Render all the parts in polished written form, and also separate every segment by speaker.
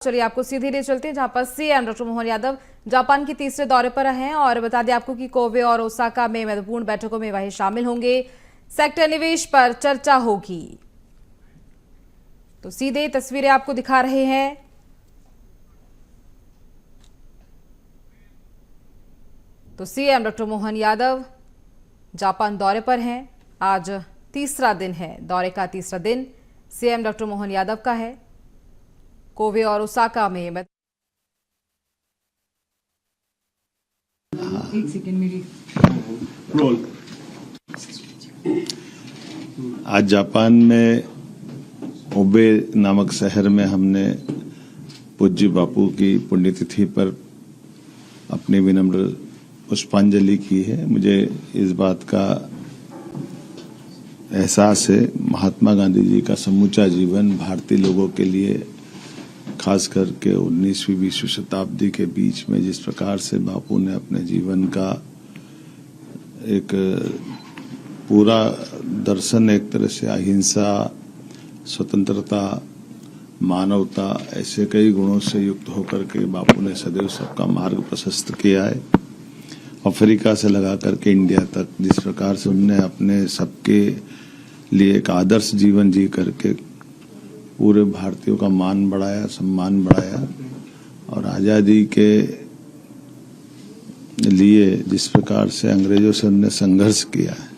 Speaker 1: चलिए आपको सीधे ले चलते हैं जहां पर CM doctor Mohan Yadav Japan के तीसरे दौरे पर हैं और बता दें आपको कि कोबे और ओसाका में महत्वपूर्ण बैठकों में वह शामिल होंगे। सेक्टर निवेश पर चर्चा होगी। तो सीधे तस्वीरें आपको दिखा रहे हैं। तो CM doctor Mohan Yadav Japan दौरे पर हैं। आज तीसरा दिन है, दौरे का तीसरा दिन सीएम डॉक्टर मोहन यादव का है। कोबे और ओसाका में
Speaker 2: एक सेकेंड मेरी
Speaker 3: रोल। आज जापान में ओबे नामक शहर में हमने पूज्य बापू की पुण्यतिथि पर अपनी विनम्र पुष्पांजलि की है। मुझे इस बात का एहसास है, महात्मा गांधी जी का समूचा जीवन भारतीय लोगों के लिए, खास करके 19वीं 20वीं शताब्दी के बीच में जिस प्रकार से बापू ने अपने जीवन का एक पूरा दर्शन, एक तरह से अहिंसा, स्वतंत्रता, मानवता, ऐसे कई गुणों से युक्त होकर के बापू ने सदैव सबका मार्ग प्रशस्त किया है। अफ्रीका से लगा करके इंडिया तक जिस प्रकार से उन्होंने अपने सबके लिए एक आदर्श जीवन जी करके पूरे भारतीयों का मान बढ़ाया, सम्मान बढ़ाया और आजादी के लिए जिस प्रकार से अंग्रेजों से उन्होंने संघर्ष किया है।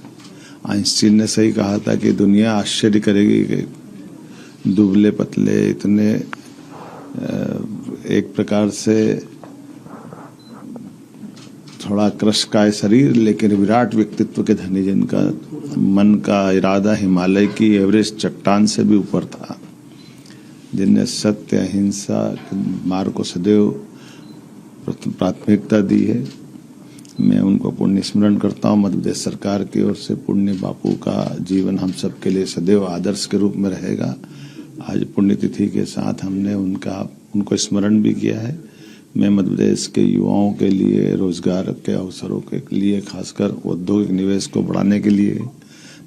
Speaker 3: आइंस्टीन ने सही कहा था कि दुनिया आश्चर्य करेगी कि दुबले पतले इतने एक प्रकार से थोड़ा कृशकाय शरीर लेकिन विराट व्यक्तित्व के धनी, जिनका मन का इरादा हिमालय की एवरेस्ट चट्टान से भी ऊपर था, जिनने सत्य अहिंसा मार्ग को सदैव प्राथमिकता दी है। मैं उनको पुण्य स्मरण करता हूँ। मध्य प्रदेश सरकार की ओर से पुण्य बापू का जीवन हम सब के लिए सदैव आदर्श के रूप में रहेगा। आज पुण्यतिथि के साथ हमने उनको स्मरण भी किया है। मैं मध्य प्रदेश के युवाओं के लिए रोजगार के अवसरों के लिए, खासकर औद्योगिक निवेश को बढ़ाने के लिए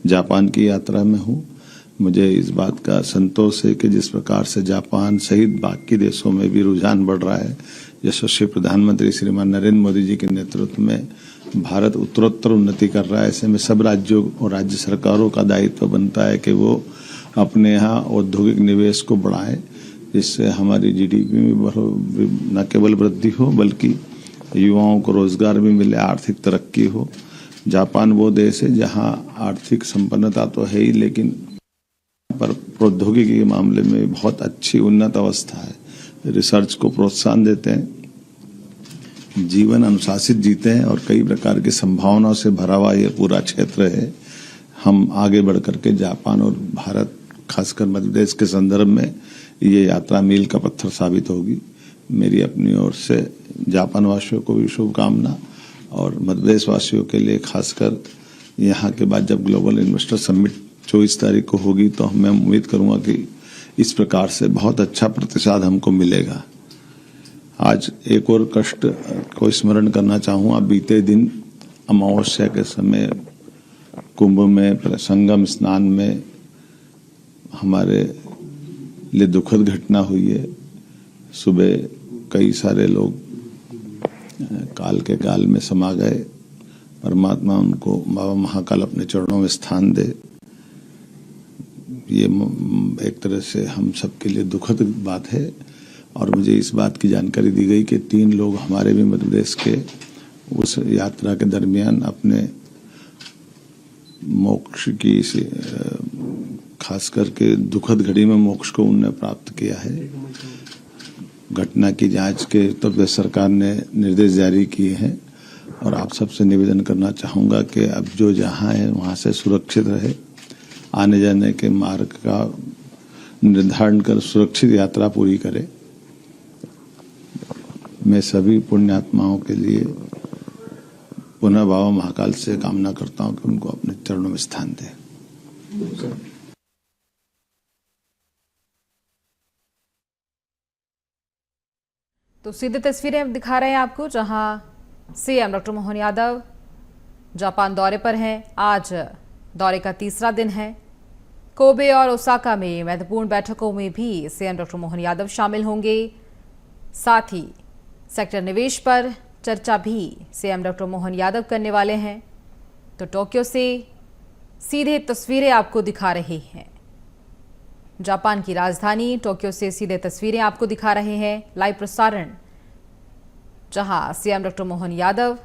Speaker 3: जापान की यात्रा में हूँ। मुझे इस बात का संतोष है कि जिस प्रकार से जापान सहित बाकी देशों में भी रुझान बढ़ रहा है, यशस्वी प्रधानमंत्री श्रीमान नरेंद्र मोदी जी के नेतृत्व में भारत उत्तरोत्तर उन्नति कर रहा है। ऐसे में सब राज्यों और राज्य सरकारों का दायित्व बनता है कि वो अपने यहाँ औद्योगिक निवेश को बढ़ाएं, जिससे हमारी जीडीपी में न केवल वृद्धि हो बल्कि युवाओं को रोजगार भी मिले, आर्थिक तरक्की हो। जापान वो देश है जहाँ आर्थिक संपन्नता तो है ही, लेकिन पर प्रौद्योगिकी के मामले में बहुत अच्छी उन्नत अवस्था है। रिसर्च को प्रोत्साहन देते हैं, जीवन अनुशासित जीते हैं और कई प्रकार की संभावनाओं से भरा हुआ ये पूरा क्षेत्र है। हम आगे बढ़ करके जापान और भारत, खासकर मध्य प्रदेश के संदर्भ में ये यात्रा मील का पत्थर साबित होगी। मेरी अपनी ओर से जापान वासियों को भी शुभकामना और मध्य प्रदेश वासियों के लिए, खासकर यहाँ के बाद जब ग्लोबल इन्वेस्टर समिट 24 तारीख को होगी तो मैं उम्मीद करूंगा कि इस प्रकार से बहुत अच्छा प्रतिसाद हमको मिलेगा। आज एक और कष्ट को स्मरण करना चाहूँगा। बीते दिन अमावस्या के समय कुंभ में संगम स्नान में हमारे लिए दुखद घटना हुई है। सुबह कई सारे लोग काल के काल में समा गए। परमात्मा उनको, बाबा महाकाल अपने चरणों में स्थान दे। ये एक तरह से हम सबके लिए दुखद बात है और मुझे इस बात की जानकारी दी गई कि 3 लोग हमारे भी मध्य प्रदेश के उस यात्रा के दरमियान अपने मोक्ष की, खास करके दुखद घड़ी में मोक्ष को उन्होंने प्राप्त किया है। घटना की जांच के उत्तर प्रदेश सरकार ने निर्देश जारी किए हैं और आप सबसे निवेदन करना चाहूँगा कि अब जो जहाँ है वहाँ से सुरक्षित रहे, आने जाने के मार्ग का निर्धारण कर सुरक्षित यात्रा पूरी करे। मैं सभी पुण्यात्माओं के लिए पुनः बाबा महाकाल से कामना करता हूं कि उनको अपने चरणों में स्थान दे।
Speaker 1: तो सीधी तस्वीरें दिखा रहे हैं आपको जहां CM doctor Mohan Yadav Japan दौरे पर हैं। आज दौरे का तीसरा दिन है। कोबे और ओसाका में महत्वपूर्ण बैठकों में भी सीएम डॉक्टर मोहन यादव शामिल होंगे। साथ ही सेक्टर निवेश पर चर्चा भी सीएम डॉक्टर मोहन यादव करने वाले हैं। तो टोक्यो से सीधे तस्वीरें आपको दिखा रहे हैं, जापान की राजधानी टोक्यो से सीधे तस्वीरें आपको दिखा रहे हैं लाइव प्रसारण, जहां सीएम डॉक्टर मोहन यादव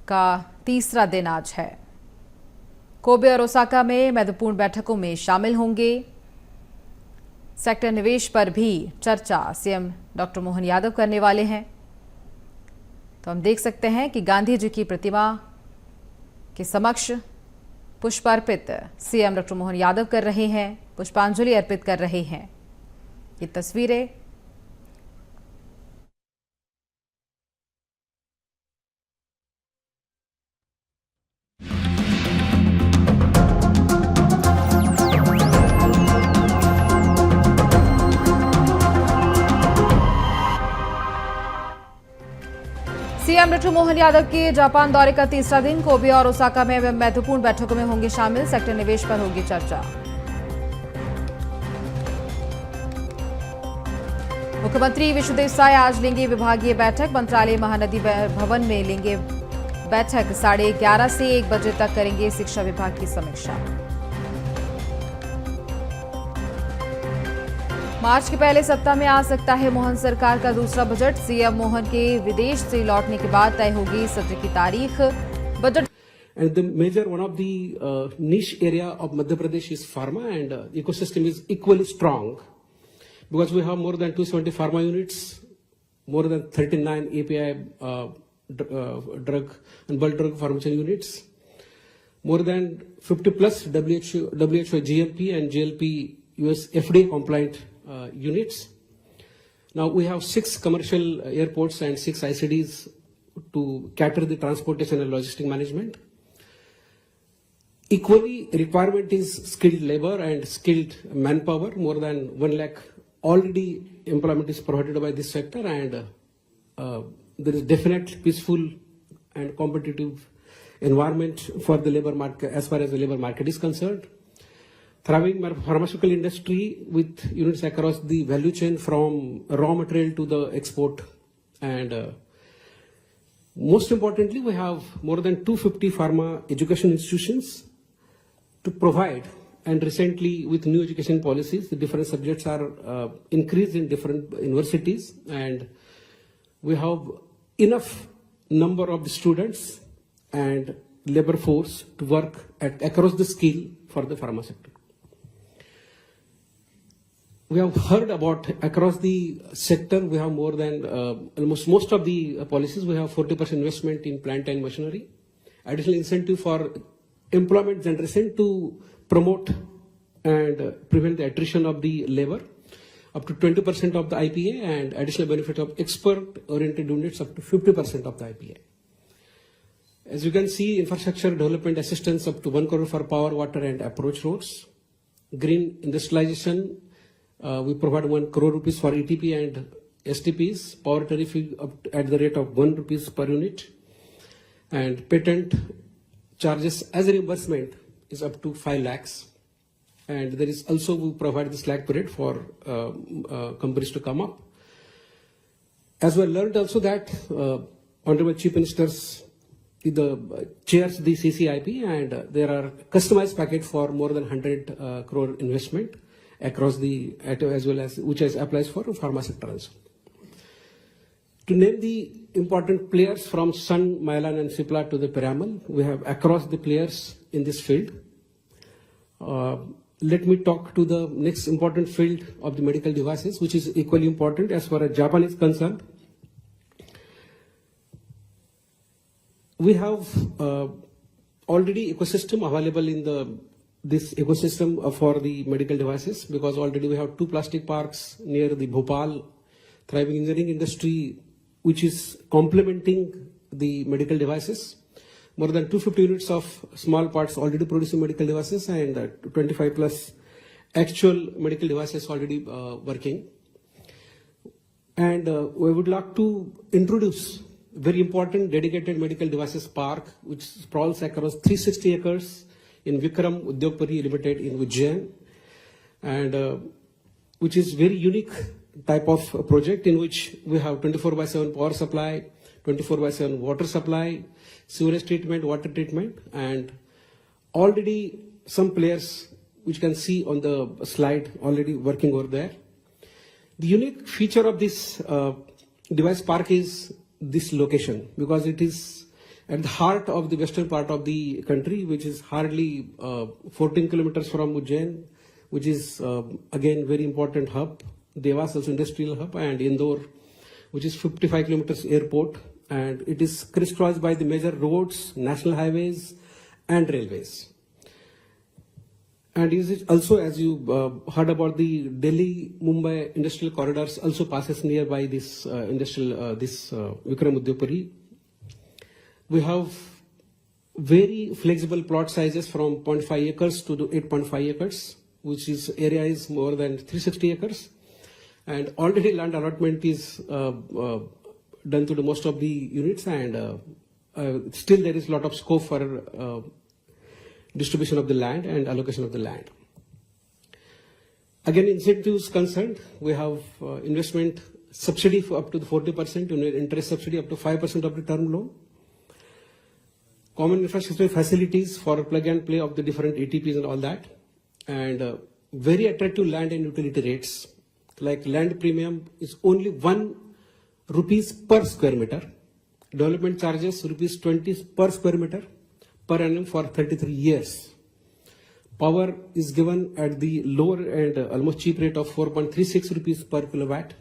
Speaker 1: का तीसरा दिन आज है। कोबे और ओसाका में महत्वपूर्ण बैठकों में शामिल होंगे। सेक्टर निवेश पर भी चर्चा सीएम डॉक्टर मोहन यादव करने वाले हैं। तो हम देख सकते हैं कि गांधी जी की प्रतिमा के समक्ष पुष्प अर्पित सीएम डॉक्टर मोहन यादव कर रहे हैं, पुष्पांजलि अर्पित कर रहे हैं। ये तस्वीरें सीएम डॉक्टर मोहन यादव के जापान दौरे का तीसरा दिन। कोबे और ओसाका में महत्वपूर्ण बैठकों में होंगे शामिल। सेक्टर निवेश पर होगी चर्चा। मुख्यमंत्री विष्णुदेव साय आज लेंगे विभागीय बैठक। मंत्रालय महानदी भवन में लेंगे बैठक। 11:30 से 1 बजे तक करेंगे शिक्षा विभाग की समीक्षा। मार्च के पहले सत्ता में आ सकता है मोहन सरकार का दूसरा बजट। सीएम मोहन के विदेश से लौटने के बाद तय होगी सत्र की तारीख। Budget
Speaker 2: And the major one of the niche area of Madhya Pradesh is pharma, and ecosystem is equally strong because we have more than 270 pharma units, more than 39 API drug and bulk drug formulation units, more than 50 plus WHO GMP and GLP US FDA compliant units. Now we have 6 commercial airports and 6 ICDs to cater the transportation and logistic management. Equally, requirement is skilled labor and skilled manpower. More than 1 lakh already employment is provided by this sector, and there is definite peaceful and competitive environment for the labor market as far as the labor market is concerned. Thriving pharmaceutical industry with units across the value chain from raw material to the export, and most importantly, we have more than 250 pharma education institutions to provide. And recently, with new education policies, the different subjects are increased in different universities, and we have enough number of the students and labor force to work across the skill for the pharma sector. We have heard about across the sector, we have more than almost most of the policies, we have 40% investment in plant and machinery, additional incentive for employment generation to promote and prevent the attrition of the labor, up to 20% of the IPA, and additional benefit of expert-oriented units up to 50% of the IPA. As you can see, infrastructure development assistance up to 1 crore for power, water and approach roads. Green industrialization, we provide 1 crore rupees for ETP and STPs, power tariff at the rate of 1 rupees per unit, and patent charges as a reimbursement is up to 5 lakhs. And there is also, we provide the slack period for companies to come up. As we learned also that Honorable Chief Minister's chairs the CCIP, and there are customized package for more than 100 crore investment across the, as well as which applies for pharma sector also. To name the important players from Sun, Mylan and Cipla to the Piramal, we have across the players in this field. Let me talk to the next important field of the medical devices, which is equally important as far as Japan is concerned. We have already ecosystem available in this ecosystem for the medical devices, because already we have 2 plastic parks near the Bhopal, thriving engineering industry, which is complementing the medical devices. More than 250 units of small parts already producing medical devices, and 25 plus actual medical devices already working. And we would like to introduce very important dedicated medical devices park, which sprawls across 360 acres in Vikram Udyogpati Limited in Ujjain, and which is very unique type of project in which we have 24/7 power supply, 24/7 water supply, sewage treatment, water treatment, and already some players which you can see on the slide already working over there. The unique feature of this device park is this location, because it is at the heart of the western part of the country, which is hardly 14 kilometers from Ujjain, which is again very important hub. Devas also industrial hub, and Indore, which is 55 kilometers airport, and it is crisscrossed by the major roads, national highways, and railways. And is it also, as you heard about the Delhi-Mumbai industrial corridors, also passes nearby this Vikram Udyogpuri. We have very flexible plot sizes from 0.5 acres to 8.5 acres, which is area is more than 360 acres. And already land allotment is done to the most of the units, and still there is a lot of scope for distribution of the land and allocation of the land. Again, incentives concerned, we have investment subsidy for up to the 40%, interest subsidy up to 5% of the term loan. Common infrastructure facilities for plug and play of the different ATPs and all that. And very attractive land and utility rates. Like land premium is only 1 rupees per square meter. Development charges rupees 20 per square meter per annum for 33 years. Power is given at the lower and almost cheap rate of 4.36 rupees per kilowatt.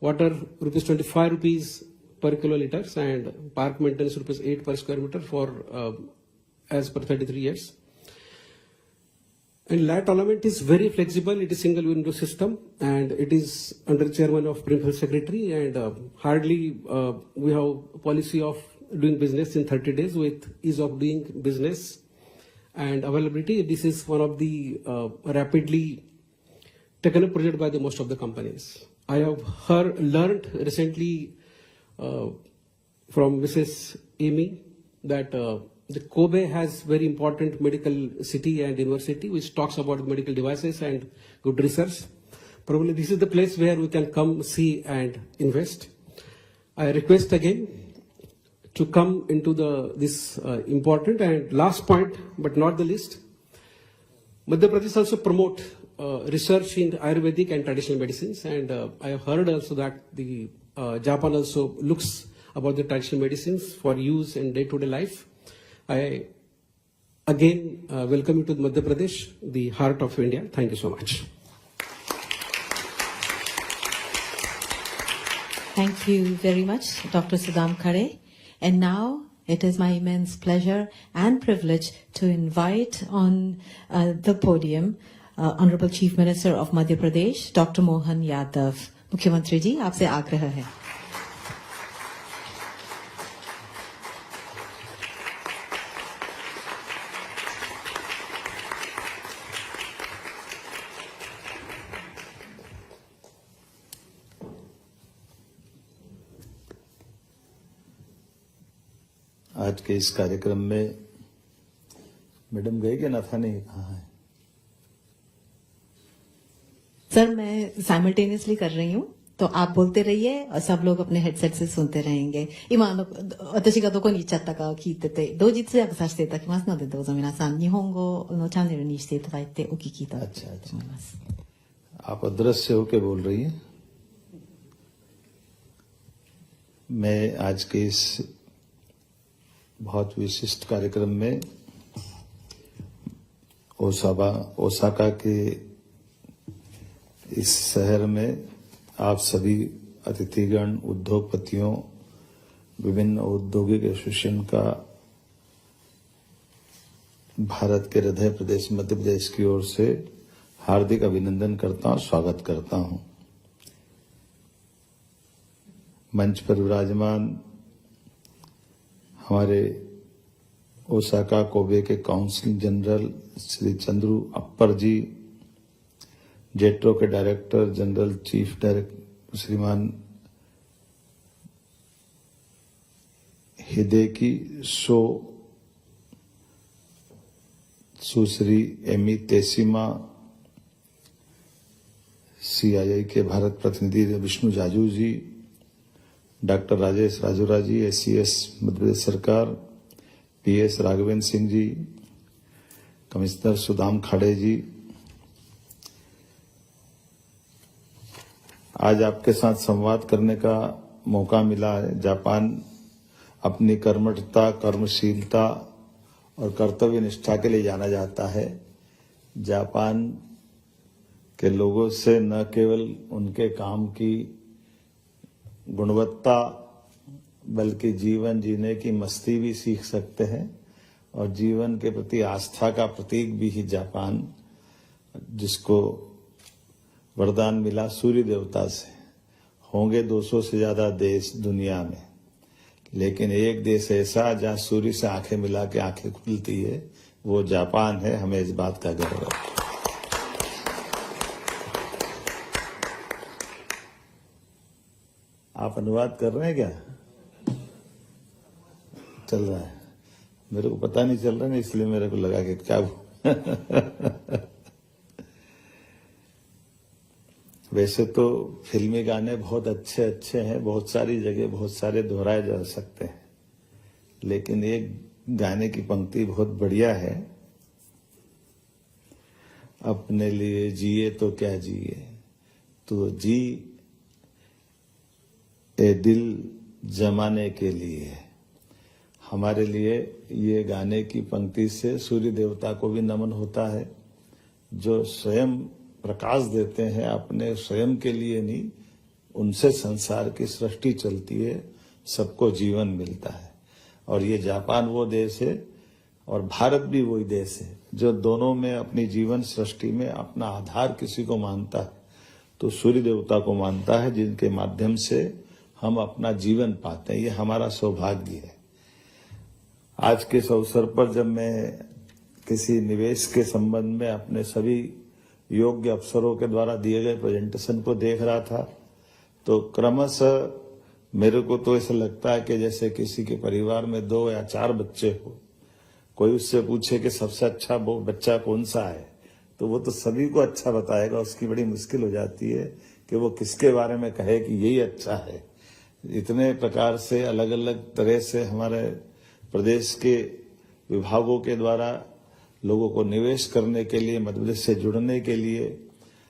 Speaker 2: Water rupees 25 rupees per kiloliters, and park maintenance rupees 8 per square meter for as per 33 years. And land allotment is very flexible. It is single window system, and it is under chairman of principal secretary, and hardly we have policy of doing business in 30 days with ease of doing business and availability. This is one of the rapidly taken up project by the most of the companies. I have learned recently from Mrs. Amy that the Kobe has very important medical city and university which talks about medical devices and good research. Probably this is the place where we can come, see, and invest. I request again to come into this important and last point, but not the least. Madhya Pradesh also promote research in Ayurvedic and traditional medicines, and I have heard also that the Japan also looks about the traditional medicines for use in day-to-day life. I again welcome you to Madhya Pradesh, the heart of India. Thank you so much.
Speaker 4: Thank you very much, Dr. Sudham Khare. And now it is my immense pleasure and privilege to invite on the podium Honorable Chief Minister of Madhya Pradesh, Dr. Mohan Yadav. मुख्यमंत्री जी, आपसे आग्रह है.
Speaker 3: आज के इस कार्यक्रम में madam गए क्या नाथा नहीं कहा है?
Speaker 4: सर, मैं साइमल्टेनियसली कर रही हूँ, तो आप बोलते रहिए और सब लोग अपने हेडसेट से सुनते रहेंगे. 私がどこに行っちゃったかを聞いてて、同時通訳させていただきますので、どうぞ皆さん日本語のチャンネルにしていただいてお聞きいただきたいと思います。
Speaker 3: आप अदृश्य होके बोल रही हैं. मैं आज के इस बहुत विशिष्ट कार्यक्रम में ओसाका के इस शहर में आप सभी अतिथिगण, उद्योगपतियों, विभिन्न औद्योगिक एसोसिएशन का भारत के हृदय प्रदेश मध्य प्रदेश की ओर से हार्दिक अभिनंदन करता हूं, स्वागत करता हूं. मंच पर विराजमान हमारे ओसाका कोबे के council general Shri Chandru Appar ji, JETRO के डायरेक्टर जनरल चीफ डायरेक्टर श्रीमान हिदेकी शो, सुश्री एमी तेसिमा, CII के भारत प्रतिनिधि विष्णु जाजू जी, डॉक्टर राजेश राजोरा जी, SCS मध्य प्रदेश सरकार, PS राघवेंद्र सिंह जी, कमिश्नर सुदाम खाड़े जी, आज आपके साथ संवाद करने का मौका मिला है। जापान अपनी कर्मठता, कर्मशीलता और कर्तव्य निष्ठा के लिए जाना जाता है। जापान के लोगों से न केवल उनके काम की गुणवत्ता बल्कि जीवन जीने की मस्ती भी सीख सकते हैं और जीवन के प्रति आस्था का प्रतीक भी ही जापान, जिसको वरदान मिला सूर्य देवता से। होंगे 200 से ज्यादा देश दुनिया में, लेकिन एक देश ऐसा जहां सूर्य से आंखें मिला के आंखें खुलती है, वो जापान है। हमें इस बात का गर्व है। आप अनुवाद कर रहे हैं क्या? चल रहा है, मेरे को पता नहीं चल रहा है, इसलिए मेरे को लगा कि क्या वैसे तो फिल्मी गाने बहुत अच्छे अच्छे हैं, बहुत सारी जगह बहुत सारे दोहराए जा सकते हैं, लेकिन एक गाने की पंक्ति बहुत बढ़िया है, अपने लिए जिए तो क्या जिए, तो जी ए दिल जमाने के लिए। हमारे लिए ये गाने की पंक्ति से सूर्य देवता को भी नमन होता है, जो स्वयं प्रकाश देते हैं, अपने स्वयं के लिए नहीं, उनसे संसार की सृष्टि चलती है, सबको जीवन मिलता है। और ये जापान वो देश है और भारत भी वही देश है जो दोनों में अपनी जीवन सृष्टि में अपना आधार किसी को मानता है तो सूर्य देवता को मानता है, जिनके माध्यम से हम अपना जीवन पाते हैं। ये हमारा सौभाग्य है। आज के इस अवसर पर जब मैं किसी निवेश के संबंध में अपने सभी योग्य अफसरों के द्वारा दिए गए प्रेजेंटेशन को देख रहा था, तो क्रमशः मेरे को तो ऐसा लगता है कि जैसे किसी के परिवार में 2 या 4 बच्चे हो, कोई उससे पूछे कि सबसे अच्छा वो बच्चा कौन सा है, तो वो तो सभी को अच्छा बताएगा। उसकी बड़ी मुश्किल हो जाती है कि वो किसके बारे में कहे कि यही अच्छा है। इतने प्रकार से अलग अलग तरह से हमारे प्रदेश के विभागों के द्वारा लोगों को निवेश करने के लिए, मध्य प्रदेश से जुड़ने के लिए,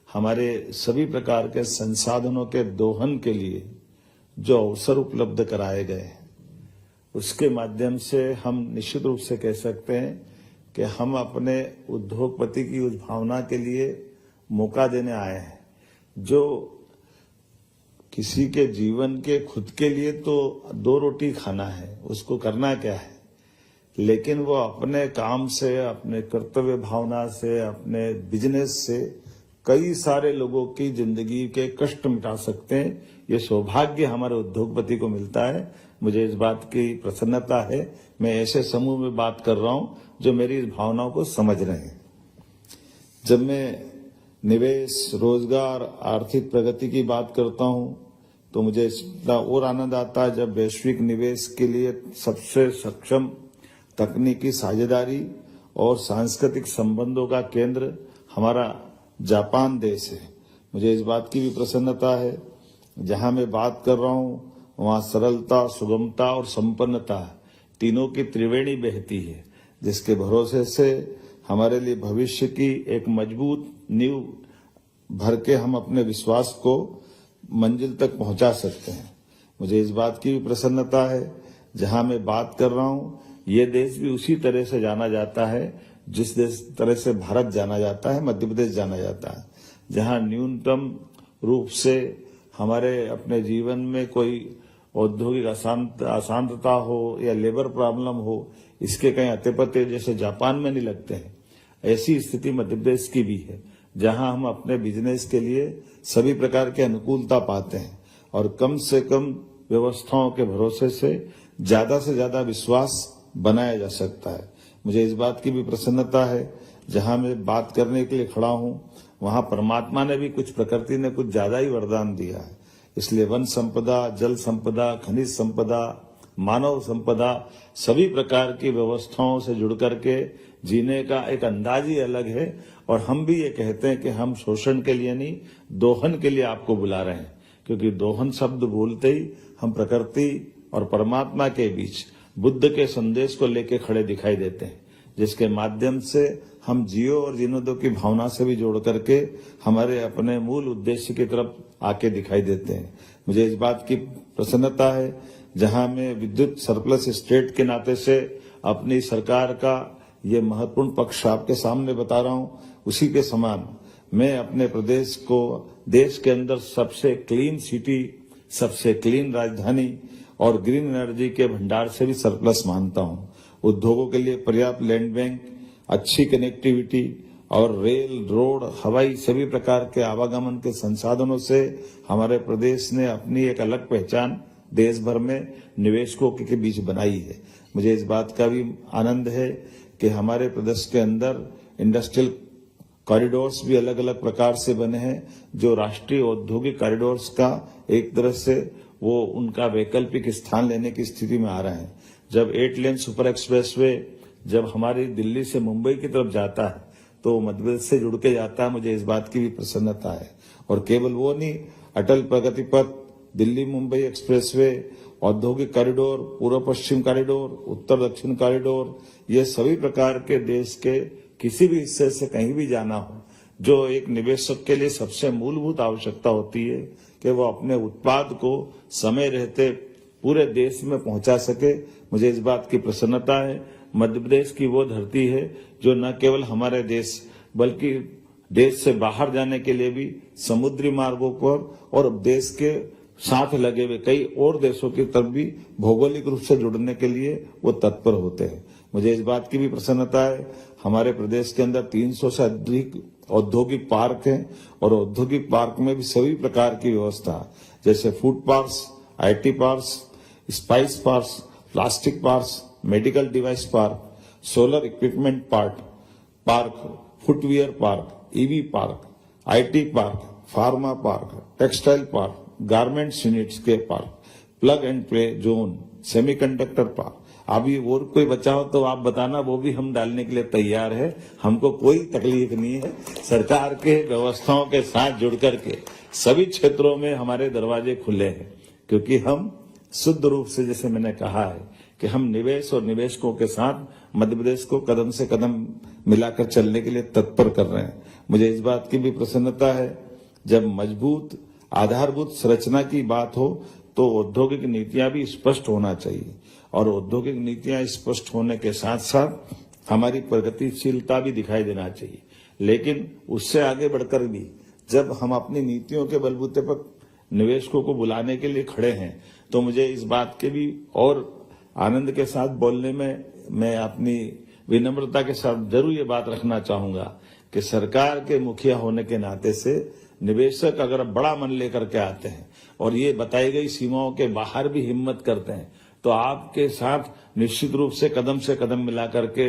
Speaker 3: हमारे सभी प्रकार के संसाधनों के दोहन के लिए जो अवसर उपलब्ध कराए गए, उसके माध्यम से हम निश्चित रूप से कह सकते हैं कि हम अपने उद्योगपति की उस भावना के लिए मौका देने आए हैं, जो किसी के जीवन के खुद के लिए तो 2 रोटी खाना है, उसको करना क्या है, लेकिन वो अपने काम से, अपने कर्तव्य भावना से, अपने बिजनेस से कई सारे लोगों की जिंदगी के कष्ट मिटा सकते हैं। ये सौभाग्य हमारे उद्योगपति को मिलता है। मुझे इस बात की प्रसन्नता है। मैं ऐसे समूह में बात कर रहा हूं जो मेरी इस भावनाओं को समझ रहे हैं। जब मैं निवेश, रोजगार, आर्थिक प्रगति की बात करता हूं तो मुझे इसका और आनंद आता है जब वैश्विक निवेश के लिए सबसे सक्षम तकनीकी साझेदारी और सांस्कृतिक संबंधों का केंद्र हमारा जापान देश है। मुझे इस बात की भी प्रसन्नता है, जहां मैं बात कर रहा हूं वहां सरलता, सुगमता और संपन्नता तीनों की त्रिवेणी बहती है, जिसके भरोसे से हमारे लिए भविष्य की एक मजबूत नींव भर के हम अपने विश्वास को मंजिल तक पहुंचा सकते हैं। मुझे इस बात की भी प्रसन्नता है, जहां मैं बात कर रहा हूं ये देश भी उसी तरह से जाना जाता है जिस तरह से भारत जाना जाता है, मध्य प्रदेश जाना जाता है, जहां न्यूनतम रूप से हमारे अपने जीवन में कोई औद्योगिक अशांतता हो या लेबर प्रॉब्लम हो, इसके कहीं अते पते जैसे जापान में नहीं लगते हैं। ऐसी स्थिति मध्य प्रदेश की भी है, जहां हम अपने बिजनेस के लिए सभी प्रकार के अनुकूलता पाते हैं और कम से कम व्यवस्थाओं के भरोसे से ज्यादा विश्वास बनाया जा सकता है। मुझे इस बात की भी प्रसन्नता है, जहां मैं बात करने के लिए खड़ा हूं वहां परमात्मा ने भी कुछ, प्रकृति ने कुछ ज्यादा ही वरदान दिया है। इसलिए वन संपदा, जल संपदा, खनिज संपदा, मानव संपदा, सभी प्रकार की व्यवस्थाओं से जुड़ करके
Speaker 5: जीने का एक अंदाज ही अलग है। और हम भी ये कहते हैं कि हम शोषण के लिए नहीं, दोहन के लिए आपको बुला रहे हैं, क्योंकि दोहन शब्द बोलते ही हम प्रकृति और परमात्मा के बीच बुद्ध के संदेश को लेके खड़े दिखाई देते हैं, जिसके माध्यम से हम जियो और जीने दो की भावना से भी जोड़ करके हमारे अपने मूल उद्देश्य की तरफ आके दिखाई देते हैं। मुझे इस बात की प्रसन्नता है, जहां मैं विद्युत सरप्लस स्टेट के नाते से अपनी सरकार का ये महत्वपूर्ण पक्ष आपके सामने बता रहा हूं, उसी के समान मैं अपने प्रदेश को देश के अंदर सबसे क्लीन सिटी, सबसे क्लीन राजधानी और ग्रीन एनर्जी के भंडार से भी सरप्लस मानता हूं। उद्योगों के लिए पर्याप्त लैंड बैंक, अच्छी कनेक्टिविटी और रेल, रोड, हवाई सभी प्रकार के आवागमन के संसाधनों से हमारे प्रदेश ने अपनी एक अलग पहचान देश भर में निवेशकों के बीच बनाई है। मुझे इस बात का भी आनंद है कि हमारे प्रदेश के अंदर इंडस्ट्रियल कॉरिडोर्स भी अलग अलग प्रकार से बने हैं, जो राष्ट्रीय औद्योगिक कॉरिडोर्स का एक तरह से वो उनका वैकल्पिक स्थान लेने की स्थिति में आ रहे हैं। जब 8 लेन सुपर एक्सप्रेसवे जब हमारी दिल्ली से मुंबई की तरफ जाता है तो मध्य प्रदेश से जुड़ के जाता है, मुझे इस बात की भी प्रसन्नता है। और केवल वो नहीं, अटल प्रगति पथ, दिल्ली मुंबई एक्सप्रेसवे, औद्योगिक कॉरिडोर, पूर्व पश्चिम कॉरिडोर, उत्तर दक्षिण कॉरिडोर, ये सभी प्रकार के देश के किसी भी हिस्से से कहीं भी जाना हो, जो एक निवेशक के लिए सबसे मूलभूत आवश्यकता होती है कि वो अपने उत्पाद को समय रहते पूरे देश में पहुंचा सके। मुझे इस बात की प्रसन्नता है, मध्य प्रदेश की वो धरती है जो न केवल हमारे देश बल्कि देश से बाहर जाने के लिए भी समुद्री मार्गों पर और देश के साथ लगे हुए कई और देशों की तरफ भी भौगोलिक रूप से जुड़ने के लिए वो तत्पर होते हैं। मुझे इस बात की भी प्रसन्नता है, हमारे प्रदेश के अंदर 300 से अधिक औद्योगिक पार्क हैं और औद्योगिक पार्क में भी सभी प्रकार की व्यवस्था, जैसे food parks, IT parks, spice parks, plastic parks, medical device park, solar equipment park, footwear park, EV park, IT park, pharma park, textile park, garments units के park, plug and play zone, semiconductor park. अभी और कोई बचा हो तो आप बताना, वो भी हम डालने के लिए तैयार है, हमको कोई तकलीफ नहीं है। सरकार के व्यवस्थाओं के साथ जुड़ करके सभी क्षेत्रों में हमारे दरवाजे खुले हैं, क्योंकि हम शुद्ध रूप से, जैसे मैंने कहा है, कि हम निवेश और निवेशकों के साथ मध्य प्रदेश को कदम से कदम मिलाकर चलने के लिए तत्पर कर रहे हैं। मुझे इस बात की भी प्रसन्नता है, जब मजबूत आधारभूत संरचना की बात हो तो औद्योगिक नीतियां भी स्पष्ट होना चाहिए, और औद्योगिक नीतियां स्पष्ट होने के साथ साथ हमारी प्रगतिशीलता भी दिखाई देना चाहिए। लेकिन उससे आगे बढ़कर भी जब हम अपनी नीतियों के बलबूते पर निवेशकों को बुलाने के लिए खड़े हैं, तो मुझे इस बात के भी और आनंद के साथ बोलने में मैं अपनी विनम्रता के साथ जरूर ये बात रखना चाहूंगा कि सरकार के मुखिया होने के नाते से निवेशक अगर बड़ा मन लेकर के आते हैं और ये बताई गई सीमाओं के बाहर भी हिम्मत करते हैं, तो आपके साथ निश्चित रूप से कदम मिला करके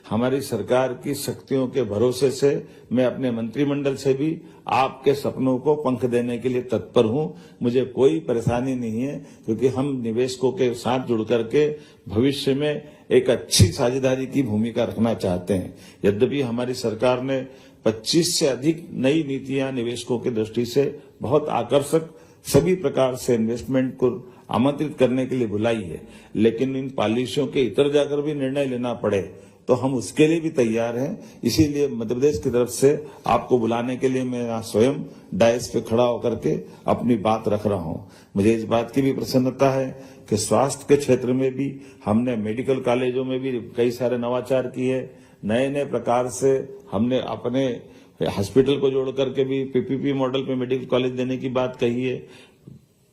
Speaker 5: हमारी सरकार की शक्तियों के भरोसे से मैं अपने मंत्रिमंडल से भी आपके सपनों को पंख देने के लिए तत्पर हूं। मुझे कोई परेशानी नहीं है, क्योंकि हम निवेशकों के साथ जुड़ करके भविष्य में एक अच्छी साझेदारी की भूमिका रखना चाहते हैं। यद्यपि हमारी सरकार ने 25 से अधिक नई नीतियां निवेशकों की दृष्टि से बहुत आकर्षक सभी प्रकार से इन्वेस्टमेंट को आमंत्रित करने के लिए बुलाई है, लेकिन इन पॉलिसियों के इतर जाकर भी निर्णय लेना पड़े तो हम उसके लिए भी तैयार हैं। इसीलिए मध्य प्रदेश की तरफ से आपको बुलाने के लिए मैं स्वयं डायस पे खड़ा होकर के अपनी बात रख रहा हूं। मुझे इस बात की भी प्रसन्नता है कि स्वास्थ्य के क्षेत्र में भी हमने मेडिकल कॉलेजों में भी कई सारे नवाचार किए, नए प्रकार से हमने अपने हॉस्पिटल को जोड़ करके भी PPP मॉडल पे मेडिकल कॉलेज देने की बात कही है।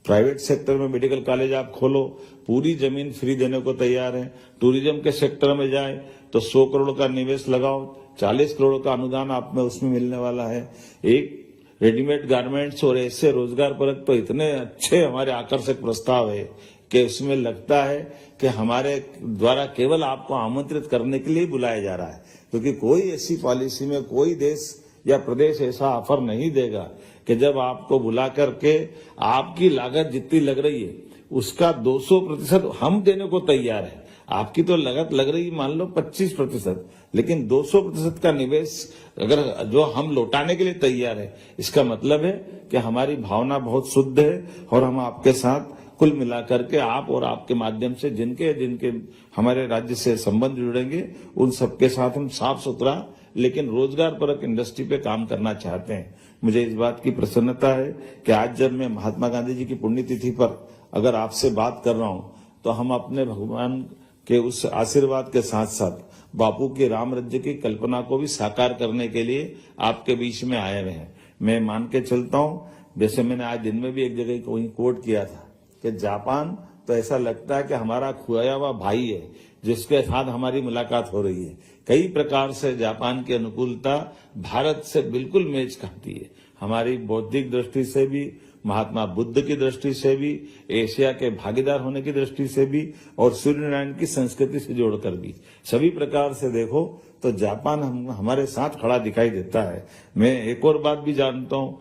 Speaker 5: प्राइवेट सेक्टर में मेडिकल कॉलेज आप खोलो, पूरी जमीन फ्री देने को तैयार है। टूरिज्म के सेक्टर में जाए तो 100 करोड़ का निवेश लगाओ, 40 करोड़ का अनुदान आप में उसमें मिलने वाला है। एक रेडीमेड गारमेंट्स और ऐसे रोजगार परक तो इतने अच्छे हमारे आकर्षक प्रस्ताव है कि उसमें लगता है कि हमारे द्वारा केवल आपको आमंत्रित करने के लिए बुलाया जा रहा है, क्योंकि कोई ऐसी पॉलिसी में कोई देश या प्रदेश ऐसा ऑफर नहीं देगा कि जब आपको बुला करके आपकी लागत जितनी लग रही है उसका 200% हम देने को तैयार है। आपकी तो लागत लग रही मान लो 25%, लेकिन 200% का निवेश अगर जो हम लौटाने के लिए तैयार है, इसका मतलब है कि हमारी भावना बहुत शुद्ध है और हम आपके साथ कुल मिलाकर के आप और आपके माध्यम से जिनके जिनके हमारे राज्य से संबंध जुड़ेंगे उन सबके साथ हम साफ सुथरा लेकिन रोजगार परक इंडस्ट्री पे काम करना चाहते हैं। मुझे इस बात की प्रसन्नता है कि आज जब मैं महात्मा गांधी जी की पुण्यतिथि पर अगर आपसे बात कर रहा हूं तो हम अपने भगवान के उस आशीर्वाद के साथ साथ बापू के राम राज्य की कल्पना को भी साकार करने के लिए आपके बीच में आए हुए हैं। मैं मान के चलता हूं, जैसे मैंने आज दिन में भी एक जगह कोई कोट किया था कि जापान तो ऐसा लगता है कि हमारा खोया हुआ भाई है जिसके साथ हमारी मुलाकात हो रही है। कई प्रकार से जापान की अनुकूलता भारत से बिल्कुल मेच खाती है, हमारी बौद्धिक दृष्टि से भी, महात्मा बुद्ध की दृष्टि से भी, एशिया के भागीदार होने की दृष्टि से भी और सूर्यनारायण की संस्कृति से जोड़कर भी, सभी प्रकार से देखो तो जापान हमारे साथ खड़ा दिखाई देता है। मैं एक और बात भी जानता हूं,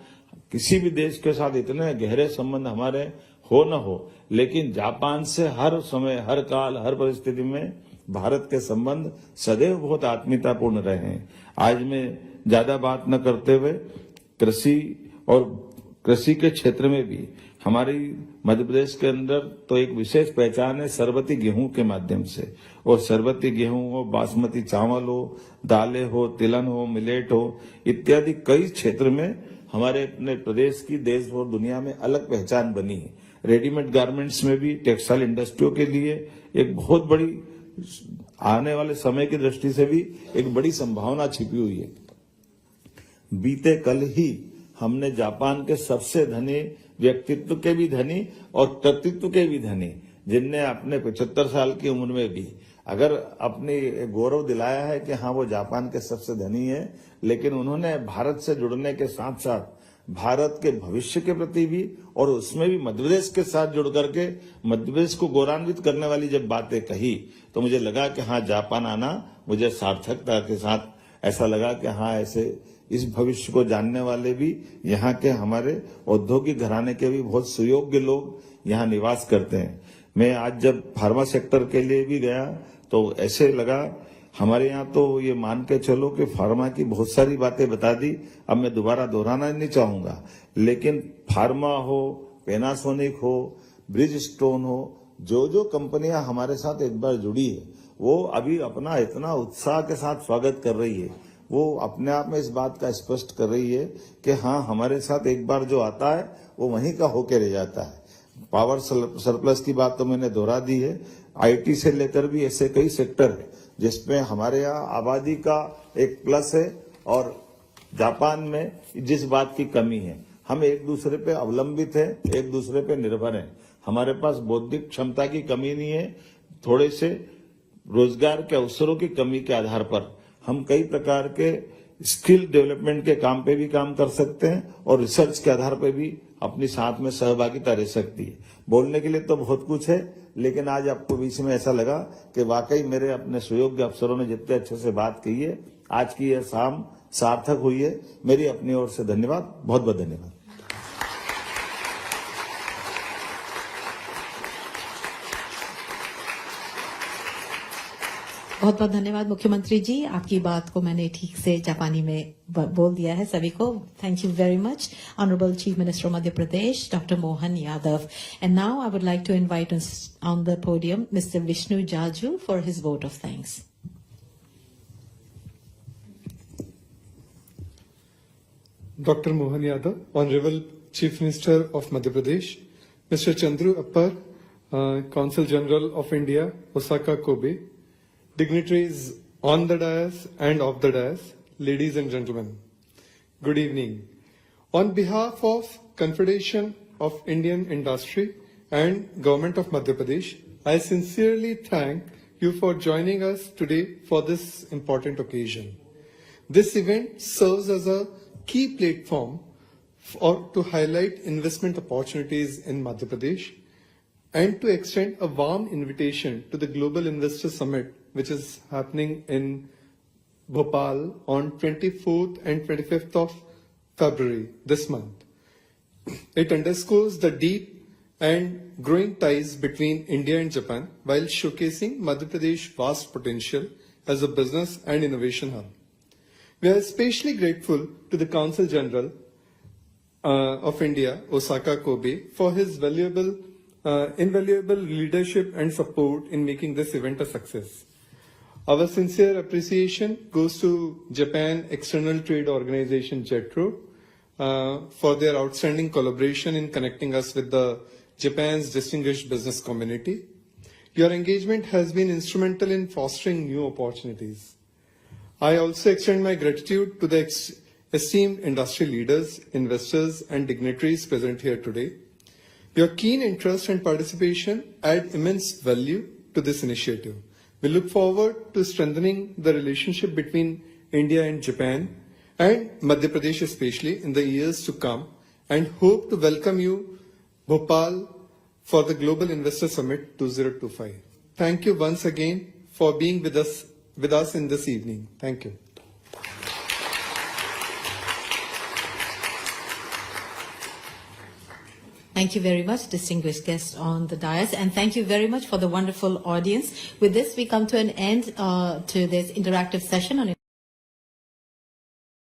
Speaker 5: किसी भी देश के साथ इतने गहरे संबंध हमारे हो न हो, लेकिन जापान से हर समय, हर काल, हर परिस्थिति में भारत के संबंध सदैव बहुत आत्मीयतापूर्ण रहे हैं। आज मैं ज्यादा बात न करते हुए कृषि के क्षेत्र में भी हमारी मध्य प्रदेश के अंदर तो एक विशेष पहचान है सरबती गेहूं के माध्यम से, और सरबती गेहूं हो, बासमती चावल हो, दालें हो, तिलहन हो, मिलेट हो, इत्यादि कई क्षेत्र में हमारे अपने प्रदेश की देश और दुनिया में अलग पहचान बनी है। रेडीमेड गारमेंट्स में भी टेक्सटाइल इंडस्ट्रियों के लिए एक बहुत बड़ी आने वाले समय की दृष्टि से भी एक बड़ी संभावना छिपी हुई है। बीते कल ही हमने जापान के सबसे धनी व्यक्तित्व के भी धनी और कर्तृत्व के भी धनी, जिनने अपने 75 साल की उम्र में भी अगर अपनी गौरव दिलाया है कि हाँ वो जापान के सबसे धनी है, लेकिन उन्होंने भारत से जुड़ने के साथ साथ भारत के भविष्य के प्रति भी और उसमें भी मध्य प्रदेश के साथ जुड़ करके मध्य प्रदेश को गौरवान्वित करने वाली जब बातें कही तो मुझे लगा कि हाँ जापान आना मुझे सार्थकता के साथ ऐसा लगा कि हाँ ऐसे इस भविष्य को जानने वाले भी यहाँ के हमारे औद्योगिक घराने के भी बहुत सुयोग्य लोग यहाँ निवास करते हैं। मैं आज जब फार्मा सेक्टर के लिए भी गया तो ऐसे लगा, हमारे यहाँ तो ये मान के चलो कि फार्मा की बहुत सारी बातें बता दी, अब मैं दोबारा दोहराना नहीं चाहूंगा, लेकिन फार्मा हो, पैनासोनिक हो, ब्रिज स्टोन हो, जो कंपनियां हमारे साथ एक बार जुड़ी है वो अभी अपना इतना उत्साह के साथ स्वागत कर रही है, वो अपने आप में इस बात का स्पष्ट कर रही है कि हाँ हमारे साथ एक बार जो आता है वो वहीं का होके रह जाता है। पावर सरप्लस की बात तो मैंने दोहरा दी है, आईटी से लेकर भी ऐसे कई सेक्टर है जिसमें हमारे यहाँ आबादी का एक प्लस है और जापान में जिस बात की कमी है, हम एक दूसरे पे अवलंबित है, एक दूसरे पे निर्भर है, हमारे पास बौद्धिक क्षमता की कमी नहीं है, थोड़े से रोजगार के अवसरों की कमी के आधार पर हम कई प्रकार के स्किल डेवलपमेंट के काम पे भी काम कर सकते हैं और रिसर्च के आधार पे भी अपनी साथ में सहभागिता रह सकती है। बोलने के लिए तो बहुत कुछ है, लेकिन आज आपको बीच में ऐसा लगा कि वाकई मेरे अपने सुयोग्य अफसरों ने जितने अच्छे से बात की है, आज की यह शाम सार्थक हुई है। मेरी अपनी ओर से धन्यवाद, बहुत बहुत धन्यवाद।
Speaker 4: बहुत बहुत धन्यवाद मुख्यमंत्री जी, आपकी बात को मैंने ठीक से जापानी में बोल दिया है सभी को। Thank you very much honourable chief minister of Madhya Pradesh doctor Mohan Yadav. And now I would like to invite on the podium mister Vishnu Jaju for his vote of thanks.
Speaker 6: Dr. Mohan Yadav, Honorable Chief Minister of Madhya Pradesh, Mr. Chandru Appar, Consul General of India, Osaka, Kobe, dignitaries on the dais and off the dais, ladies and gentlemen, good evening. On behalf of Confederation of Indian Industry and Government of Madhya Pradesh, I sincerely thank you for joining us today for this important occasion. This event serves as a key platform to highlight investment opportunities in Madhya Pradesh and to extend a warm invitation to the Global Investor Summit, which is happening in Bhopal on 24th and 25th of February this month. It underscores the deep and growing ties between India and Japan while showcasing Madhya Pradesh's vast potential as a business and innovation hub. We are especially grateful to the Consul General of India, Osaka Kobe, for his invaluable leadership and support in making this event a success. Our sincere appreciation goes to Japan External Trade Organization JETRO for their outstanding collaboration in connecting us with the Japan's distinguished business community. Your engagement has been instrumental in fostering new opportunities. I also extend my gratitude to the esteemed industry leaders, investors, and dignitaries present here today. Your keen interest and participation add immense value to this initiative. We look forward to strengthening the relationship between India and Japan and Madhya Pradesh especially in the years to come, and hope to welcome you Bhopal for the Global Investor Summit 2025. Thank you once again for being with us in this evening. Thank you.
Speaker 4: Thank you very much, distinguished guests on the dais, and thank you very much for the wonderful audience. With this, we come to an end to this interactive session on